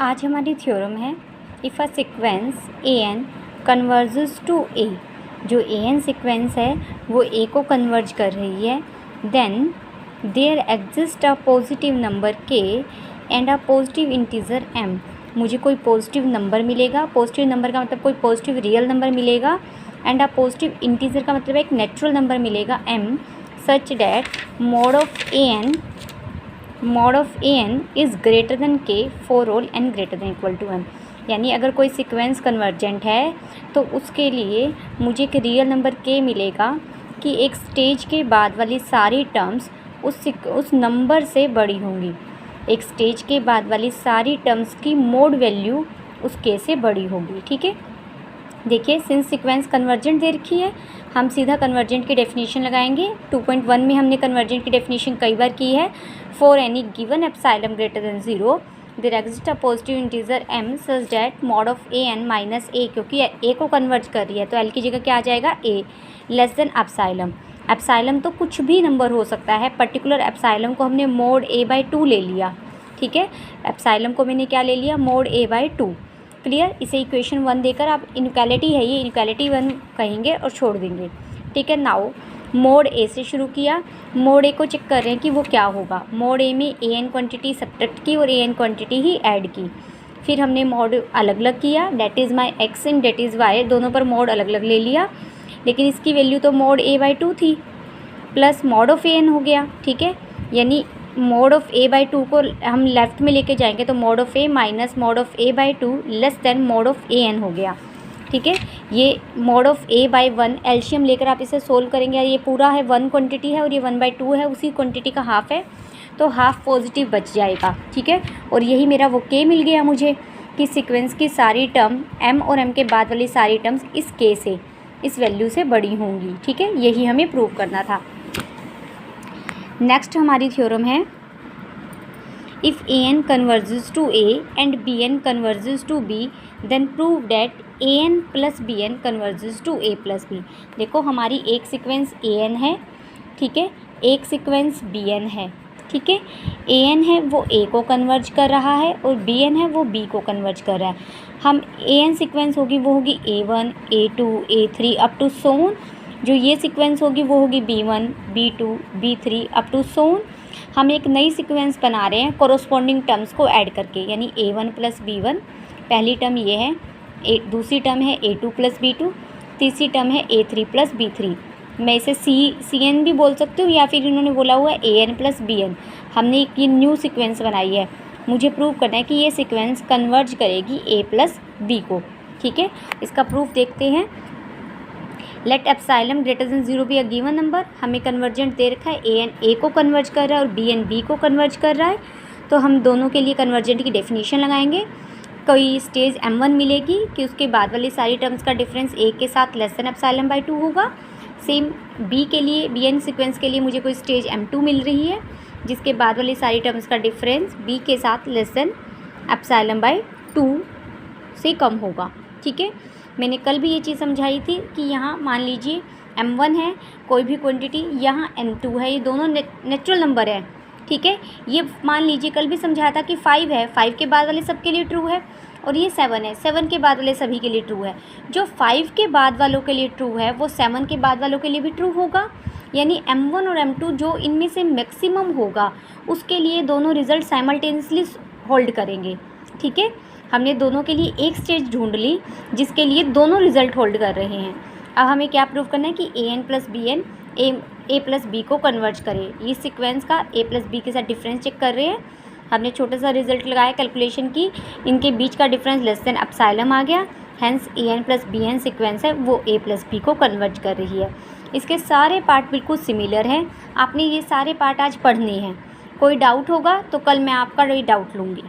आज हमारी थ्योरम है if a sequence a N converges to a, जो ए एन सीक्वेंस है वो ए को कन्वर्ज कर रही है, then there exist a positive number k and a positive integer m. मुझे कोई पॉजिटिव नंबर मिलेगा, पॉजिटिव नंबर का मतलब कोई पॉजिटिव रियल नंबर मिलेगा, एंड अ पॉजिटिव इंटीजर का मतलब एक नेचुरल नंबर मिलेगा m, such that mod of A n is greater than k for all n greater than equal to m. यानी अगर कोई सीक्वेंस कन्वर्जेंट है तो उसके लिए मुझे एक रियल नंबर के मिलेगा कि एक स्टेज के बाद वाली सारी टर्म्स उस नंबर से बड़ी होंगी। एक स्टेज के बाद वाली सारी टर्म्स की मोड वैल्यू उस के से बड़ी होगी। ठीक है, देखिए सिंस सीक्वेंस कन्वर्जेंट दे रखी है, हम सीधा कन्वर्जेंट की डेफिनेशन लगाएंगे। 2.1 में हमने कन्वर्जेंट की डेफिनेशन कई बार की है। For any given epsilon greater than 0 there exist a positive integer m such that mod of A n minus a, क्योंकि ए को कन्वर्ज कर रही है तो एल की जगह क्या आ जाएगा a, less than epsilon. Epsilon तो कुछ भी नंबर हो सकता है, पर्टिकुलर एप्सिलॉन को हमने मोड a/2 ले लिया। ठीक है, एप्सिलॉन को मैंने क्या ले लिया, मोड a/2। क्लियर, इसे इक्वेशन 1 देकर आप इनइक्वालिटी है ये इनइक्वालिटी 1 कहेंगे और छोड़ देंगे। ठीक है, नाउ मोड ए से शुरू किया, मोड ए को चेक कर रहे हैं कि वो क्या होगा। मोड ए में ए एन क्वान्टिटी सब्ट्रैक्ट की और A N quantity he add की। फिर हमने मोड अलग अलग किया, that is my x and that is why, दोनों पर मोड अलग अलग ले लिया, लेकिन इसकी वैल्यू तो मोड a/2 थी, plus mod of A N हो गया। ठीक है, यानी मोड ऑफ a/2 को हम लेफ्ट में लेके जाएंगे तो mod of A minus mod of a/2 less than mod of A N हो गया। ठीक है, ये मोड ऑफ a/1 एलसीएम लेकर आप इसे सोल्व करेंगे। ये पूरा है 1 क्वांटिटी है और ये 1/2 है, उसी क्वांटिटी का हाफ है तो हाफ पॉजिटिव बच जाएगा। ठीक है, और यही मेरा वो के मिल गया मुझे कि सीक्वेंस की सारी टर्म m और m के बाद वाली सारी टर्म्स इस के से, इस वैल्यू से बड़ी होंगी। ठीक है, यही हमें प्रूव करना था। नेक्स्ट हमारी थ्योरम है if A N converges to A and B N converges to B then prove that A N plus B N converges to A plus B. देखो हमारी एक सीक्वेंस ए एन है, ठीक है, एक सीक्वेंस बी एन है। ठीक है, ए एन है वो ए को कन्वर्ज कर रहा है और बी एन है वो बी को कन्वर्ज कर रहा है। हम ए एन सीक्वेंस होगी वो होगी A1 A2 A3 up to so on. जो ये सीक्वेंस होगी वो होगी B1 B2 B3 up to so on. हम एक नई सीक्वेंस बना रहे हैं कोरोस्पोंडिंग टर्म्स को ऐड करके, यानी A1 प्लस B1 पहली टर्म ये है, दूसरी टर्म है A2 प्लस B2, तीसरी टर्म है A3 प्लस B3। मैं इसे सी एन भी बोल सकती हूँ या फिर इन्होंने बोला हुआ है AN प्लस BN। हमने एक ये न्यू सीक्वेंस बनाई है, मुझे प्रूव करना है कि ये सीक्वेंस कन्वर्ज करेगी A प्लस बी को। ठीक है, इसका प्रूफ देखते हैं। Let epsilon greater than 0 be a given number. हमें कन्वर्जेंट दे रखा है AN A को कन्वर्ज कर रहा है और BN B को कन्वर्ज कर रहा है, तो हम दोनों के लिए कन्वर्जेंट की डेफिनेशन लगाएंगे। कोई स्टेज m1 मिलेगी कि उसके बाद वाली सारी टर्म्स का डिफरेंस A के साथ लेस देन एप्सिलॉन/2 होगा। सेम B के लिए BN सीक्वेंस के लिए मुझे कोई स्टेज m2 मिल रही है जिसके बाद वाली सारी टर्म्स का डिफरेंस B के साथ लेस देन एप्सिलॉन/2 से कम होगा। ठीक है, मैंने कल भी ये चीज़ समझाई थी कि यहाँ मान लीजिए m1 है कोई भी क्वांटिटी, यहाँ m2 है, ये दोनों नेचुरल नंबर है। ठीक है, ये मान लीजिए कल भी समझाया था कि 5 है, 5 के बाद वाले सबके लिए ट्रू है, और ये 7 है, 7 के बाद वाले सभी के लिए ट्रू है। जो 5 के बाद वालों के लिए ट्रू है वो 7 के बाद वालों के लिए भी ट्रू होगा, यानी m1 और m2 जो इनमें से मैक्सिमम होगा उसके लिए दोनों रिजल्ट साइमल्टेनियसली होल्ड करेंगे। ठीक है, हमने दोनों के लिए एक स्टेज ढूंढ ली जिसके लिए दोनों रिजल्ट होल्ड कर रहे हैं। अब हमें क्या प्रूव करना है कि AN plus BN A plus B को कन्वर्ज करे। इस सीक्वेंस का A प्लस बी के साथ डिफरेंस चेक कर रहे हैं। हमने छोटा सा रिजल्ट लगाया कैलकुलेशन की, इनके बीच का डिफरेंस लेस देन एप्सिलॉन आ गया, hence AN plus BN sequence है वो A प्लस बी को कन्वर्ज कर रही है। इसके सारे पार्ट बिल्कुल सिमिलर हैं, आपने ये सारे पार्ट आज पढ़ने हैं। कोई डाउट होगा तो कल मैं आपका डाउट लूँगी।